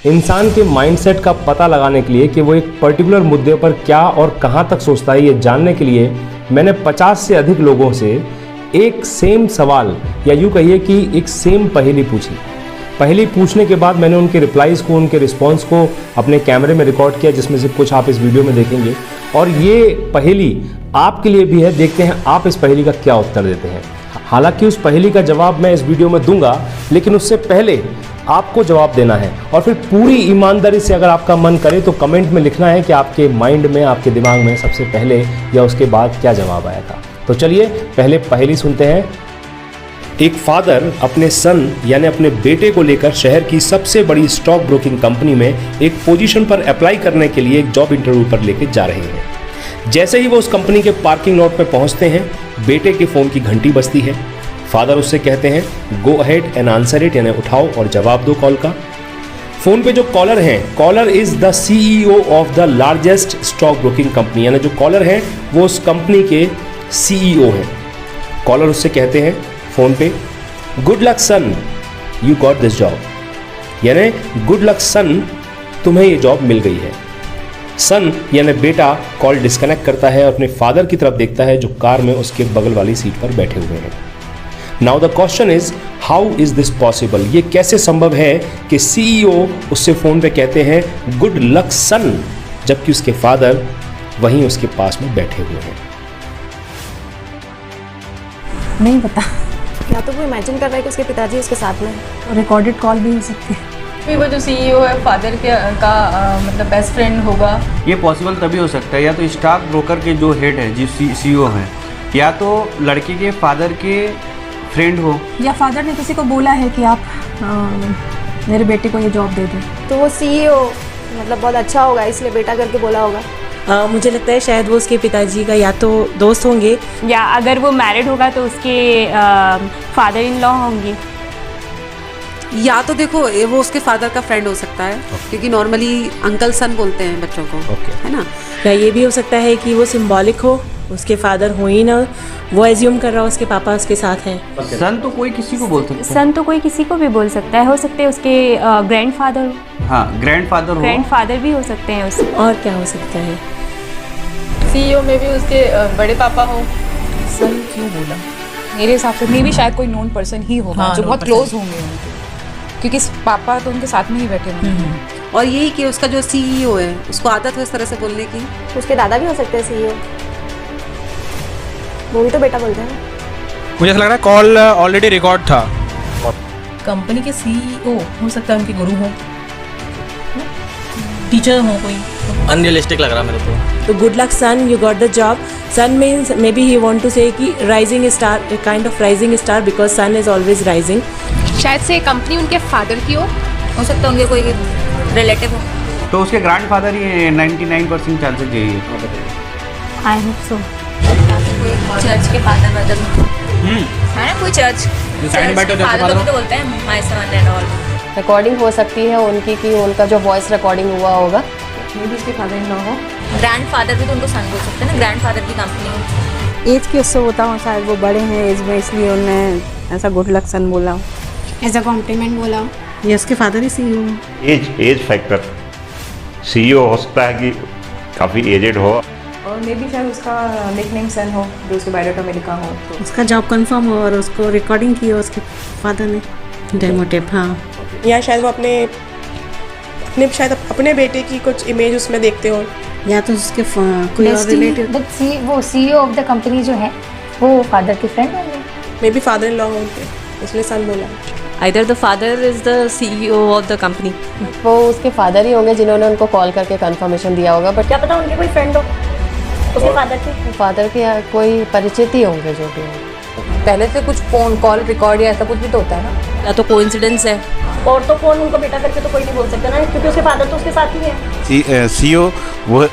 इंसान के माइंडसेट का पता लगाने के लिए कि वो एक पर्टिकुलर मुद्दे पर क्या और कहाँ तक सोचता है, ये जानने के लिए मैंने 50 से अधिक लोगों से एक सेम सवाल या यूँ कहिए कि एक सेम पहेली पूछी। पहेली पूछने के बाद मैंने उनके रिप्लाइज़ को, उनके रिस्पॉन्स को अपने कैमरे में रिकॉर्ड किया, जिसमें से कुछ आप इस वीडियो में देखेंगे। और ये पहेली आपके लिए भी है, देखते हैं आप इस पहेली का क्या उत्तर देते हैं। हालांकि उस पहेली का जवाब मैं इस वीडियो में दूंगा, लेकिन उससे पहले आपको जवाब देना है और फिर पूरी ईमानदारी से अगर आपका मन करे तो कमेंट में लिखना है कि आपके माइंड में, आपके दिमाग में सबसे पहले या उसके बाद क्या जवाब आया था। तो चलिए पहले पहेली सुनते हैं। एक फादर अपने सन यानी अपने बेटे को लेकर शहर की सबसे बड़ी स्टॉक ब्रोकिंग कंपनी में एक पोजीशन पर अप्लाई करने के लिए एक जॉब इंटरव्यू पर लेकर जा रहे हैं। जैसे ही वो उस कंपनी के पार्किंग लॉट पर पहुंचते हैं, बेटे के फ़ोन की घंटी बजती है। फादर उससे कहते हैं go ahead and answer it, यानी उठाओ और जवाब दो कॉल का। फ़ोन पे जो कॉलर हैं, caller is the CEO of the largest stock broking company, यानी जो कॉलर हैं वो उस कंपनी के CEO हैं। कॉलर उससे कहते हैं फ़ोन पे good luck son, you got this job, यानी गुड लक सन, तुम्हें ये जॉब मिल गई है। सन यानी बेटा कॉल डिस्कनेक्ट करता है और अपने फादर की तरफ देखता है जो कार में उसके बगल वाली सीट पर बैठे हुए हैं। Now the question is how is this possible, ये कैसे संभव है कि CEO उससे फ़ोन पे कहते हैं गुड लक सन, जबकि उसके फादर वहीं उसके पास में बैठे हुए हैं। नहीं पता। या तो वो इमेजिन कर रहा है कि उसके पिताजी उसके साथ में हैं। रिकॉर्डेड कॉल भी हो सकती है। भी वो जो CEO है फादर के का मतलब बेस्ट फ्रेंड होगा। ये पॉसिबल तभी हो सकता है या तो स्टॉक ब्रोकर के जो हेड है, जो CEO हैं, या तो लड़के के फादर के फ्रेंड हो, या फादर ने किसी को बोला है कि आप मेरे बेटे को ये जॉब दे दें। तो वो CEO मतलब बहुत अच्छा होगा, इसलिए बेटा करके बोला होगा। मुझे लगता है शायद वो उसके पिताजी का या तो दोस्त होंगे, या अगर वो मैरिड होगा तो उसके फादर इन लॉ होंगे। या तो देखो वो उसके फादर का फ्रेंड हो सकता है, क्योंकि नॉर्मली अंकल सन बोलते हैं बच्चों को, है ना। या ये भी हो सकता है कि वो सिंबॉलिक हो, उसके फादर हो ही ना, वो एज्यूम कर रहा हो उसके पापा उसके साथ हैं। सन तो कोई किसी को बोल सकता है, सन तो कोई किसी को भी बोल सकता है, हो सकते हैं उसके ग्रैंडफादर। हाँ, ग्रैंडफादर हो, ग्रैंडफादर भी हो सकते हैं उसके। और क्या हो सकता है? CEO में भी उसके बड़े पापा हो। सन क्यों बोला? मेरे हिसाब से मे भी शायद कोई नोन पर्सन ही होगा, हाँ, जो बहुत क्लोज होंगे उनके, क्योंकि पापा तो उनके साथ में ही बैठे होंगे। और यही कि उसका जो CEO है उसको आदत हो इस तरह से बोलने की। उसके दादा भी हो सकते हैं CEO, वो भी तो बेटा बोलते हैं। मुझे ऐसा लग रहा है कॉल ऑलरेडी रिकॉर्ड था। कंपनी के CEO हो सकता है उनके गुरु हो, टीचर हो कोई। अनरियलिस्टिक लग रहा मेरे को। तो good luck son, you got the job. Son means maybe he want to say कि rising star, a kind of rising star, because son is always rising. शायद से कंपनी उनके फादर की हो सकता होंगे, कोई रिलेटिव हो। तो उसके ग्रैंडफादर ही 99% चांसेस यही है। I hope so. चर्च के फादर मदर है ना, कोई चर्च फादर भी तो बोलते हैं my son and all. Recording हो सकती है उनकी कि उनका जो वॉइस रिकॉर्डिंग हुआ होगा, मे भी उसके फादर इन लॉ हो। ग्रैंडफादर भी तो उनको सन बोल सकते हैं ना, ग्रैंडफादर की कंपनी। एज के उससे होता हो, शायद वो बड़े हैं एज में, इसलिए उन्होंने ऐसा गुड लक सन बोला हो, एज अ कॉम्प्लीमेंट बोला हो। ये उसके फादर ही CEO। एज फैक्टर, CEO हो सकता है कि काफ़ी एजेड हो, और मे भी शायद उसका निकनेम सन हो जो उसके बायोडाटा में लिखा हो। तो उसका जॉब कंफर्म हो और उसको रिकॉर्डिंग की हो उसके फादर ने, डेमो टेप। हाँ, या शायद वो अपने बेटे की कुछ इमेज उसमें देखते हो, या तो उसके कोई और रिलेटिव। वो CEO ऑफ द कंपनी जो है वो फादर के फ्रेंड होंगे। मे भी फादर इन लॉ होंगे, इसलिए सन बोला। Either the father is the CEO of the company. वो उसके फादर ही होंगे जिन्होंने उनको कॉल करके कंफर्मेशन दिया होगा, बट क्या पता उनके कोई फ्रेंड हो उसके फादर के कोई परिचित ही होंगे जो भी हो। पहले से कुछ फोन कॉल रिकॉर्ड या ऐसा कुछ भी तो होता है ना, या तो कोइंसिडेंस है। और तो फोन उनको बेटा करके तो कोई नहीं बोल सकता ना, क्योंकि उसके फादर तो उसके साथ ही है। CEO वो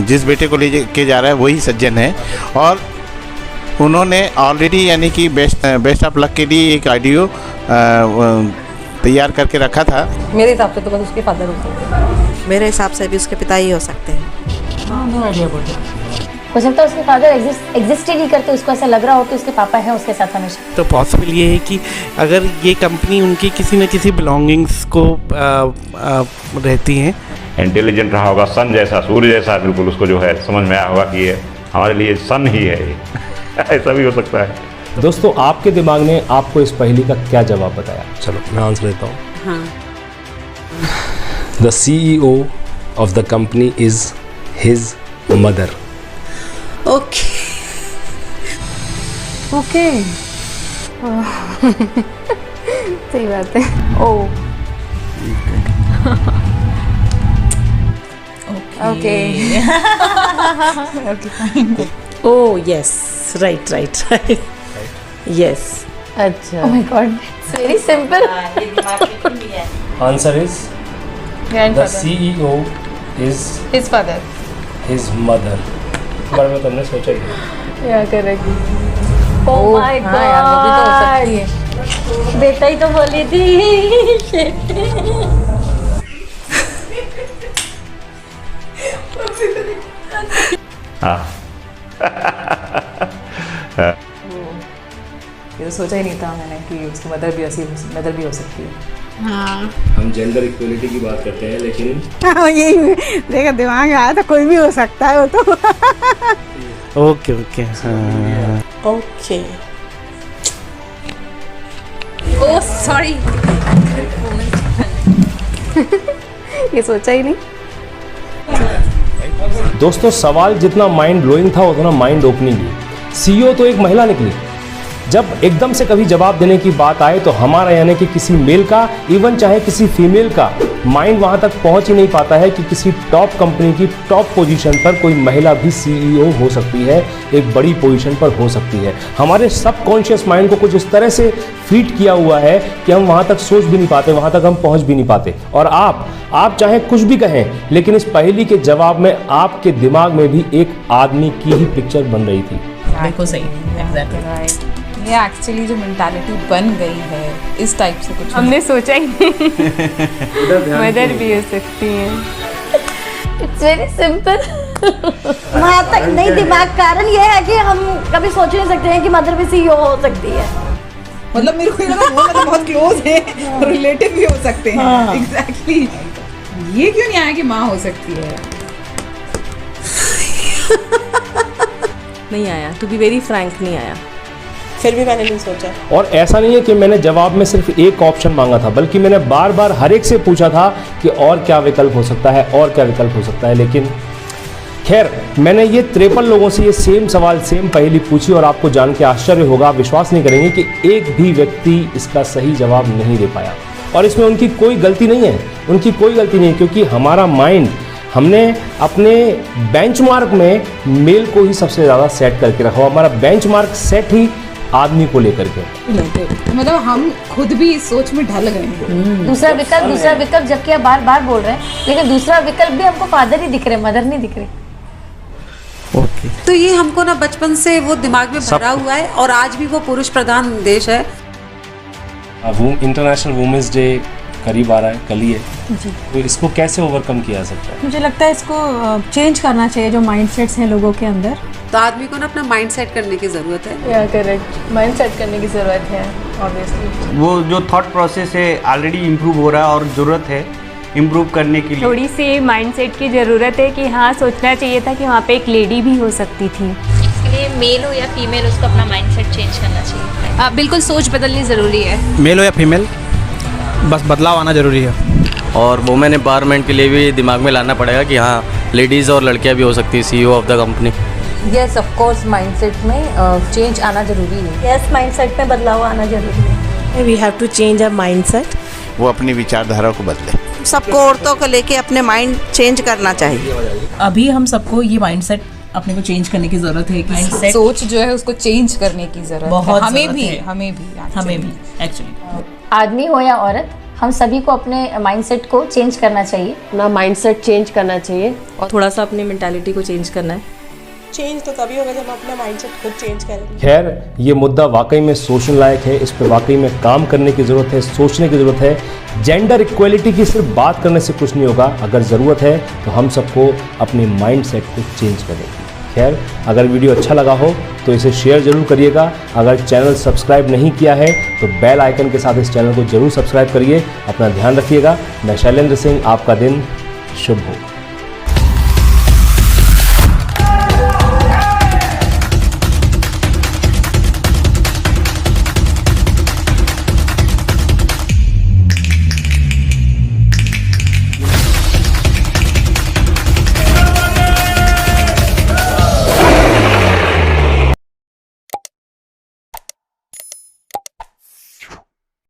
जिस बेटे को ले के जा रहा है वही सज्जन है, और उन्होंने ऑलरेडी यानी कि बेस्ट ऑफ लक के लिए एक ऑडियो तैयार करके रखा था। मेरे हिसाब से तो बस उसके फादर हो सकते हैं। मेरे हिसाब से भी उसके पिता ही हो सकते हैं। No idea. हो सकता है उसके फादर एग्जिस्ट ही नहीं करते, उसको ऐसा लग रहा हो कि उसके पापा है उसके साथ हमेशा। तो पॉसिबल ये है कि अगर ये कंपनी उनकी किसी न किसी बिलोंगिंग्स को रहती हैं। इंटेलिजेंट रहा होगा, सन जैसा, सूर्य जैसा, बिल्कुल उसको जो है समझ में आया होगा कि ये हमारे लिए सन ही है, ऐसा भी हो सकता है। दोस्तों, आपके दिमाग ने आपको इस पहेली का क्या जवाब बताया? चलो मैं आंसर देता हूँ। हाँ। The CEO of the company is his mother. Okay okay सही बात है। Oh okay okay fine. Oh yes, right. Yes. अच्छा। Oh my God, it's very simple. Answer is the CEO is His father. his mother. बार में तुमने सोचा ही नहीं। या correct. Oh my हाँ यार, वो भी तो हो सकती God, है। बेटा ही तो बोली थी। हाँ। ये तो सोचा ही नहीं था मैंने कि उसकी मदर भी हो सकती है। हाँ हम जेंडर इक्वलिटी की बात करते हैं, लेकिन यही देखा दिमाग में आया था, कोई भी हो सकता है वो तो। ओके ओके हाँ। Okay. Oh sorry. ये सोचा ही नहीं। दोस्तों, सवाल जितना माइंड ब्लोइंग था उतना माइंड ओपनिंग भी। CEO तो एक महिला निकली। जब एकदम से कभी जवाब देने की बात आए तो हमारा यानी कि किसी मेल का, इवन चाहे किसी फीमेल का, माइंड वहां तक पहुंच ही नहीं पाता है कि किसी टॉप कंपनी की टॉप पोजीशन पर कोई महिला भी CEO हो सकती है, एक बड़ी पोजीशन पर हो सकती है। हमारे सबकॉन्शियस माइंड को कुछ इस तरह से फीड किया हुआ है कि हम वहां तक सोच भी नहीं पाते, वहां तक हम पहुंच भी नहीं पाते। और आप चाहे कुछ भी कहें, लेकिन इस पहेली के जवाब में आपके दिमाग में भी एक आदमी की ही पिक्चर बन रही थी। बिल्कुल सही। एग्जैक्टली। ये एक्चुअली जो मेंटालिटी बन गई है इस टाइप से कुछ हमने सोचा ही नहीं। मदर भी हो सकती है। It's very simple. वहाँ तक नहीं दिमाग। कारण ये है कि हम कभी सोच नहीं सकते हैं कि मदर भी CEO हो सकती है। मतलब मेरे को लगा वो मतलब बहुत क्लोज है, रिलेटिव भी हो सकते हैं। एग्जैक्टली। ये क्यों नहीं आया कि माँ हो सकती है? नहीं आया, टू बी वेरी फ्रैंक नहीं आया, फिर भी मैंने नहीं सोचा। और ऐसा नहीं है कि मैंने जवाब में सिर्फ एक ऑप्शन मांगा था, बल्कि मैंने बार बार हर एक से पूछा था कि और क्या विकल्प हो सकता है, और क्या विकल्प हो सकता है। लेकिन खैर, मैंने ये 53 लोगों से ये सेम सवाल, सेम पहेली पूछी, और आपको जान के आश्चर्य होगा, विश्वास नहीं करेंगे कि एक भी व्यक्ति इसका सही जवाब नहीं दे पाया। और इसमें उनकी कोई गलती नहीं है, उनकी कोई गलती नहीं है, क्योंकि हमारा माइंड, हमने अपने बेंचमार्क में मेल को ही सबसे ज़्यादा सेट करके रखा। हमारा बेंचमार्क सेट ही आदमी को लेकर के। मतलब हम खुद भी इस सोच में ढल गए हैं। दूसरा विकल्प जबकि आप बार बार बोल रहे हैं, लेकिन दूसरा विकल्प भी हमको फादर ही दिख रहे, मदर नहीं दिख रहे। ओके। तो ये हमको ना बचपन से वो दिमाग में भरा हुआ है, और आज भी वो पुरुष प्रधान देश है। इंटरनेशनल वुमेन्स डे करीब आ रहा है, कल ही है जी। तो इसको कैसे ओवरकम किया जा सकता है? मुझे लगता है इसको चेंज करना चाहिए, जो माइंडसेट्स हैं लोगों के अंदर। तो आदमी को ना अपना माइंड सेट करने की जरूरत है। या करेक्ट, माइंड सेट करने की ज़रूरत है ऑब्वियसली। वो जो थॉट प्रोसेस है ऑलरेडी इम्प्रूव हो रहा है, और ज़रूरत है इम्प्रूव करने के लिए। थोड़ी सी माइंडसेट की ज़रूरत है कि हाँ, सोचना चाहिए था कि वहाँ पे एक लेडी भी हो सकती थी। इसके लिए मेल हो या फीमेल, उसको अपना माइंडसेट चेंज करना चाहिए। बिल्कुल, सोच बदलनी ज़रूरी है। मेल हो या फीमेल, बस बदलाव आना ज़रूरी है। और वुमेन एम्पावरमेंट के लिए भी दिमाग में लाना पड़ेगा कि हाँ, लेडीज़ और लड़कियां भी हो सकती है CEO of the company. Yes, of course mindset में चेंज आना जरूरी है। यस, माइंडसेट में बदलाव आना जरूरी है। We have to change our mindset. वो अपनी विचारधारा को बदले। सबको औरतों को लेके अपने माइंड चेंज करना चाहिए। अभी हम सबको ये माइंडसेट अपने को चेंज करने की जरूरत है कि सोच जो है उसको चेंज करने की जरूरत है। हमें भी एक्चुअली। आदमी हो या औरत, हम सभी को अपने माइंडसेट को चेंज करना चाहिए। अपना माइंडसेट चेंज करना चाहिए, और थोड़ा सा अपनी मेंटालिटी को चेंज करना है। चेंज तो तभी होगा जब हम अपना माइंडसेट खुद चेंज करेंगे। खैर, ये मुद्दा वाकई में सोचने लायक है, इस पर वाकई में काम करने की ज़रूरत है, सोचने की ज़रूरत है। जेंडर इक्वलिटी की सिर्फ बात करने से कुछ नहीं होगा, अगर ज़रूरत है तो हम सबको अपने माइंडसेट को चेंज करें। खैर, अगर वीडियो अच्छा लगा हो तो इसे शेयर जरूर करिएगा। अगर चैनल सब्सक्राइब नहीं किया है तो बेल आइकन के साथ इस चैनल को जरूर सब्सक्राइब करिए। अपना ध्यान रखिएगा। मैं शैलेंद्र सिंह, आपका दिन शुभ हो।